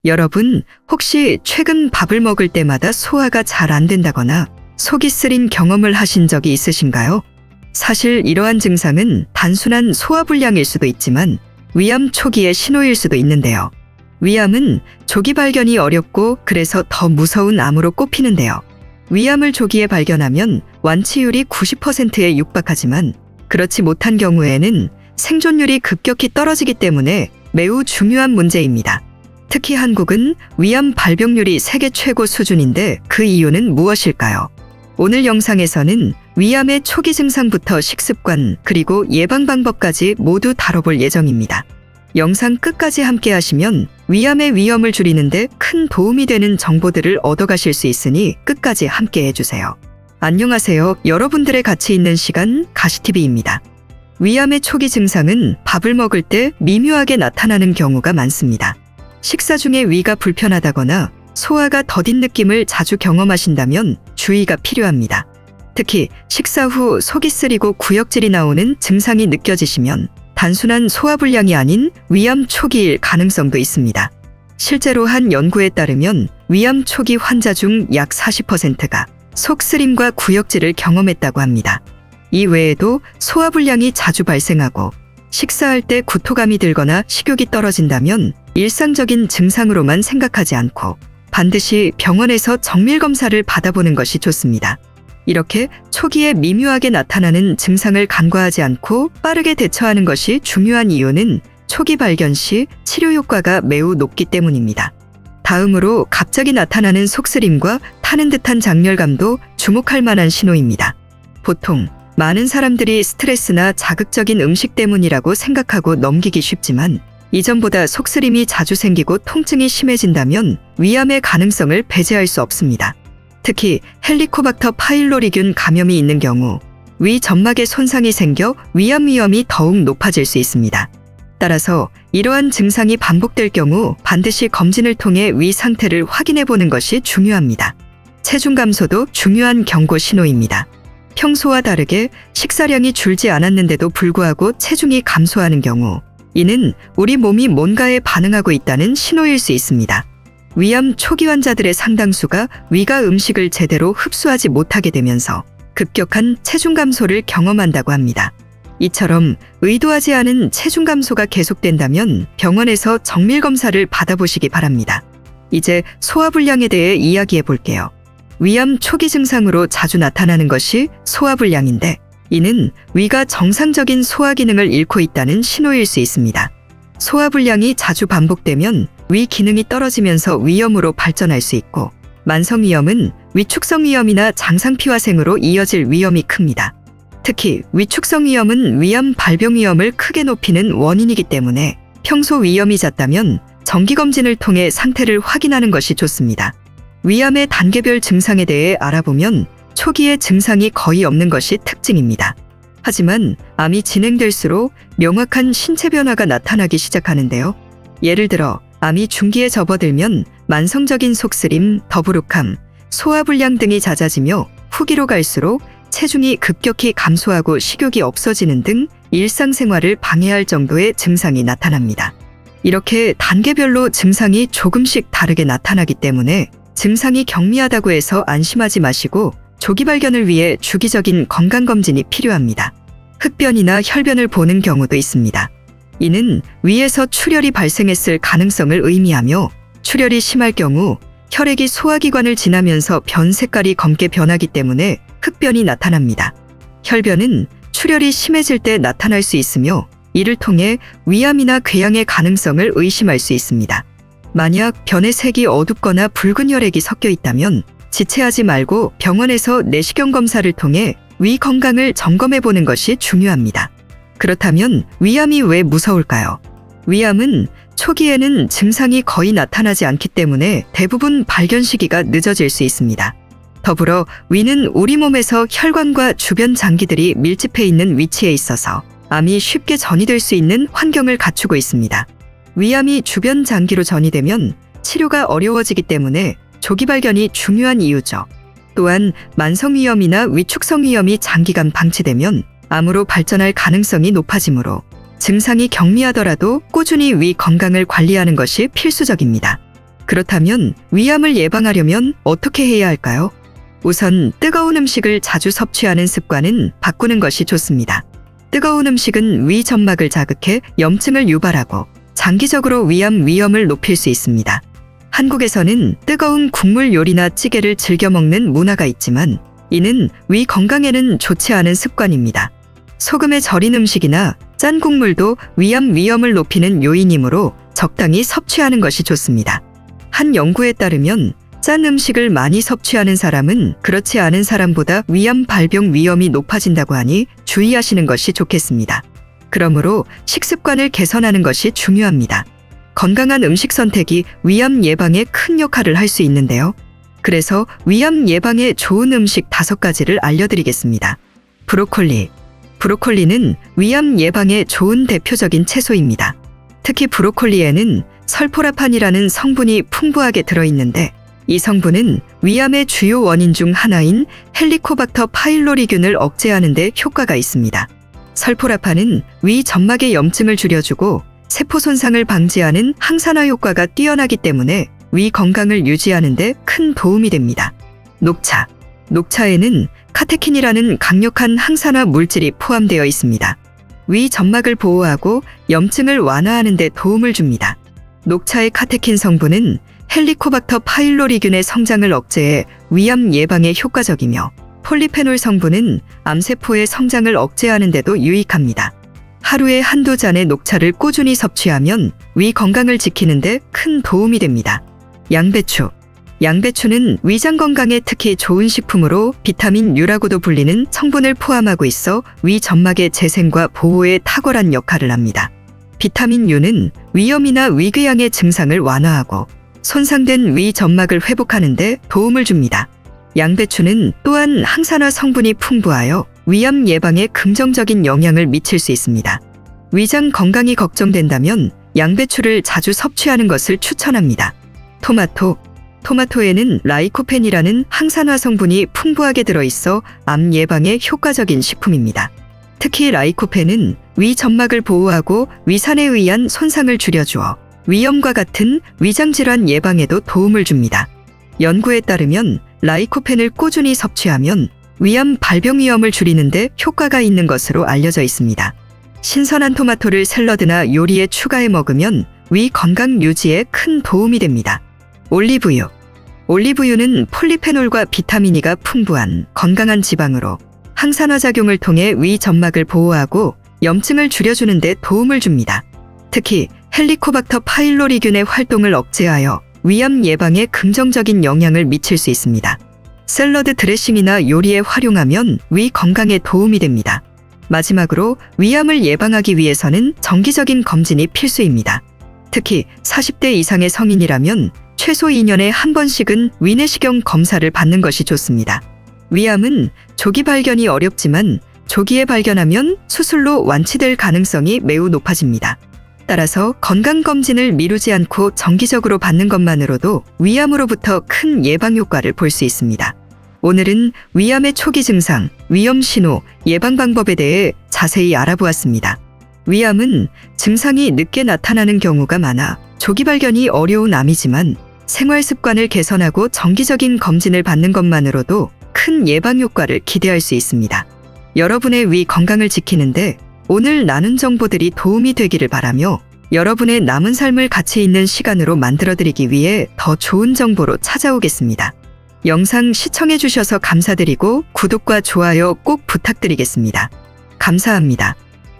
여러분, 혹시 최근 밥을 먹을 때마다 소화가 잘 안 된다거나 속이 쓰린 경험을 하신 적이 있으신가요? 사실 이러한 증상은 단순한 소화불량일 수도 있지만 위암 초기의 신호일 수도 있는데요. 위암은 조기 발견이 어렵고 그래서 더 무서운 암으로 꼽히는데요. 위암을 조기에 발견하면 완치율이 90%에 육박하지만 그렇지 못한 경우에는 생존율이 급격히 떨어지기 때문에 매우 중요한 문제입니다. 특히 한국은 위암 발병률이 세계 최고 수준인데 그 이유는 무엇일까요? 오늘 영상에서는 위암의 초기 증상부터 식습관 그리고 예방 방법까지 모두 다뤄볼 예정입니다. 영상 끝까지 함께 하시면 위암의 위험을 줄이는데 큰 도움이 되는 정보들을 얻어가실 수 있으니 끝까지 함께 해주세요. 안녕하세요. 여러분들의 같이 있는 시간 가시TV입니다. 위암의 초기 증상은 밥을 먹을 때 미묘하게 나타나는 경우가 많습니다. 식사 중에 위가 불편하다거나 소화가 더딘 느낌을 자주 경험하신다면 주의가 필요합니다. 특히 식사 후 속이 쓰리고 구역질이 나오는 증상이 느껴지시면 단순한 소화불량이 아닌 위암 초기일 가능성도 있습니다. 실제로 한 연구에 따르면 위암 초기 환자 중 약 40%가 속쓰림과 구역질을 경험했다고 합니다. 이 외에도 소화불량이 자주 발생하고 식사할 때 구토감이 들거나 식욕이 떨어진다면 일상적인 증상으로만 생각하지 않고 반드시 병원에서 정밀검사를 받아보는 것이 좋습니다. 이렇게 초기에 미묘하게 나타나는 증상을 간과하지 않고 빠르게 대처하는 것이 중요한 이유는 초기 발견 시 치료 효과가 매우 높기 때문입니다. 다음으로 갑자기 나타나는 속쓰림과 타는 듯한 장렬감도 주목할 만한 신호입니다. 보통 많은 사람들이 스트레스나 자극적인 음식 때문이라고 생각하고 넘기기 쉽지만 이전보다 속쓰림이 자주 생기고 통증이 심해진다면 위암의 가능성을 배제할 수 없습니다. 특히 헬리코박터 파일로리균 감염이 있는 경우 위 점막에 손상이 생겨 위암 위험이 더욱 높아질 수 있습니다. 따라서 이러한 증상이 반복될 경우 반드시 검진을 통해 위 상태를 확인해 보는 것이 중요합니다. 체중 감소도 중요한 경고 신호입니다. 평소와 다르게 식사량이 줄지 않았는데도 불구하고 체중이 감소하는 경우 이는 우리 몸이 뭔가에 반응하고 있다는 신호일 수 있습니다. 위암 초기 환자들의 상당수가 위가 음식을 제대로 흡수하지 못하게 되면서 급격한 체중 감소를 경험한다고 합니다. 이처럼 의도하지 않은 체중 감소가 계속된다면 병원에서 정밀검사를 받아보시기 바랍니다. 이제 소화불량에 대해 이야기해 볼게요. 위암 초기 증상으로 자주 나타나는 것이 소화불량인데 이는 위가 정상적인 소화 기능을 잃고 있다는 신호일 수 있습니다. 소화불량이 자주 반복되면 위 기능이 떨어지면서 위염으로 발전할 수 있고 만성위염은 위축성위염이나 장상피화생으로 이어질 위험이 큽니다. 특히 위축성위염은 위암 발병 위험을 크게 높이는 원인이기 때문에 평소 위염이 잦다면 정기검진을 통해 상태를 확인하는 것이 좋습니다. 위암의 단계별 증상에 대해 알아보면 초기에 증상이 거의 없는 것이 특징입니다. 하지만 암이 진행될수록 명확한 신체 변화가 나타나기 시작하는데요. 예를 들어 암이 중기에 접어들면 만성적인 속쓰림, 더부룩함, 소화불량 등이 잦아지며 후기로 갈수록 체중이 급격히 감소하고 식욕이 없어지는 등 일상생활을 방해할 정도의 증상이 나타납니다. 이렇게 단계별로 증상이 조금씩 다르게 나타나기 때문에 증상이 경미하다고 해서 안심하지 마시고 조기 발견을 위해 주기적인 건강검진이 필요합니다. 흑변이나 혈변을 보는 경우도 있습니다. 이는 위에서 출혈이 발생했을 가능성을 의미하며 출혈이 심할 경우 혈액이 소화기관을 지나면서 변 색깔이 검게 변하기 때문에 흑변이 나타납니다. 혈변은 출혈이 심해질 때 나타날 수 있으며 이를 통해 위암이나 궤양의 가능성을 의심할 수 있습니다. 만약 변의 색이 어둡거나 붉은 혈액이 섞여 있다면 지체하지 말고 병원에서 내시경 검사를 통해 위 건강을 점검해 보는 것이 중요합니다. 그렇다면 위암이 왜 무서울까요? 위암은 초기에는 증상이 거의 나타나지 않기 때문에 대부분 발견 시기가 늦어질 수 있습니다. 더불어 위는 우리 몸에서 혈관과 주변 장기들이 밀집해 있는 위치에 있어서 암이 쉽게 전이될 수 있는 환경을 갖추고 있습니다. 위암이 주변 장기로 전이되면 치료가 어려워지기 때문에 조기 발견이 중요한 이유죠. 또한 만성위염이나 위축성위염이 장기간 방치되면 암으로 발전할 가능성이 높아지므로 증상이 경미하더라도 꾸준히 위 건강을 관리하는 것이 필수적입니다. 그렇다면 위암을 예방하려면 어떻게 해야 할까요? 우선 뜨거운 음식을 자주 섭취하는 습관은 바꾸는 것이 좋습니다. 뜨거운 음식은 위 점막을 자극해 염증을 유발하고 장기적으로 위암 위험을 높일 수 있습니다. 한국에서는 뜨거운 국물 요리나 찌개를 즐겨 먹는 문화가 있지만 이는 위 건강에는 좋지 않은 습관입니다. 소금에 절인 음식이나 짠 국물도 위암 위험을 높이는 요인이므로 적당히 섭취하는 것이 좋습니다. 한 연구에 따르면 짠 음식을 많이 섭취하는 사람은 그렇지 않은 사람보다 위암 발병 위험이 높아진다고 하니 주의하시는 것이 좋겠습니다. 그러므로 식습관을 개선하는 것이 중요합니다. 건강한 음식 선택이 위암 예방에 큰 역할을 할 수 있는데요. 그래서 위암 예방에 좋은 음식 5가지를 알려드리겠습니다. 브로콜리. 브로콜리는 위암 예방에 좋은 대표적인 채소입니다. 특히 브로콜리에는 설포라판이라는 성분이 풍부하게 들어있는데 이 성분은 위암의 주요 원인 중 하나인 헬리코박터 파일로리균을 억제하는 데 효과가 있습니다. 설포라판은 위 점막의 염증을 줄여주고 세포 손상을 방지하는 항산화 효과가 뛰어나기 때문에 위 건강을 유지하는 데 큰 도움이 됩니다. 녹차. 녹차에는 카테킨이라는 강력한 항산화 물질이 포함되어 있습니다. 위 점막을 보호하고 염증을 완화하는 데 도움을 줍니다. 녹차의 카테킨 성분은 헬리코박터 파일로리균의 성장을 억제해 위암 예방에 효과적이며 폴리페놀 성분은 암세포의 성장을 억제하는 데도 유익합니다. 하루에 한두 잔의 녹차를 꾸준히 섭취하면 위 건강을 지키는 데 큰 도움이 됩니다. 양배추. 양배추는 위장 건강에 특히 좋은 식품으로 비타민 U라고도 불리는 성분을 포함하고 있어 위 점막의 재생과 보호에 탁월한 역할을 합니다. 비타민 U는 위염이나 위궤양의 증상을 완화하고 손상된 위 점막을 회복하는 데 도움을 줍니다. 양배추는 또한 항산화 성분이 풍부하여 위암 예방에 긍정적인 영향을 미칠 수 있습니다. 위장 건강이 걱정된다면 양배추를 자주 섭취하는 것을 추천합니다. 토마토. 토마토에는 라이코펜이라는 항산화 성분이 풍부하게 들어있어 암 예방에 효과적인 식품입니다. 특히 라이코펜은 위 점막을 보호하고 위산에 의한 손상을 줄여주어 위염과 같은 위장질환 예방에도 도움을 줍니다. 연구에 따르면 라이코펜을 꾸준히 섭취하면 위암 발병 위험을 줄이는 데 효과가 있는 것으로 알려져 있습니다. 신선한 토마토를 샐러드나 요리에 추가해 먹으면 위 건강 유지에 큰 도움이 됩니다. 올리브유. 올리브유는 폴리페놀과 비타민 E가 풍부한 건강한 지방으로 항산화 작용을 통해 위 점막을 보호하고 염증을 줄여주는 데 도움을 줍니다. 특히 헬리코박터 파일로리균의 활동을 억제하여 위암 예방에 긍정적인 영향을 미칠 수 있습니다. 샐러드 드레싱이나 요리에 활용하면 위 건강에 도움이 됩니다. 마지막으로 위암을 예방하기 위해서는 정기적인 검진이 필수입니다. 특히 40대 이상의 성인이라면 최소 2년에 한 번씩은 위내시경 검사를 받는 것이 좋습니다. 위암은 조기 발견이 어렵지만 조기에 발견하면 수술로 완치될 가능성이 매우 높아집니다. 따라서 건강검진을 미루지 않고 정기적으로 받는 것만으로도 위암으로부터 큰 예방 효과를 볼 수 있습니다. 오늘은 위암의 초기 증상, 위험 신호, 예방 방법에 대해 자세히 알아보았습니다. 위암은 증상이 늦게 나타나는 경우가 많아 조기 발견이 어려운 암이지만 생활 습관을 개선하고 정기적인 검진을 받는 것만으로도 큰 예방 효과를 기대할 수 있습니다. 여러분의 위 건강을 지키는데 오늘 나눈 정보들이 도움이 되기를 바라며 여러분의 남은 삶을 가치 있는 시간으로 만들어드리기 위해 더 좋은 정보로 찾아오겠습니다. 영상 시청해주셔서 감사드리고 구독과 좋아요 꼭 부탁드리겠습니다. 감사합니다.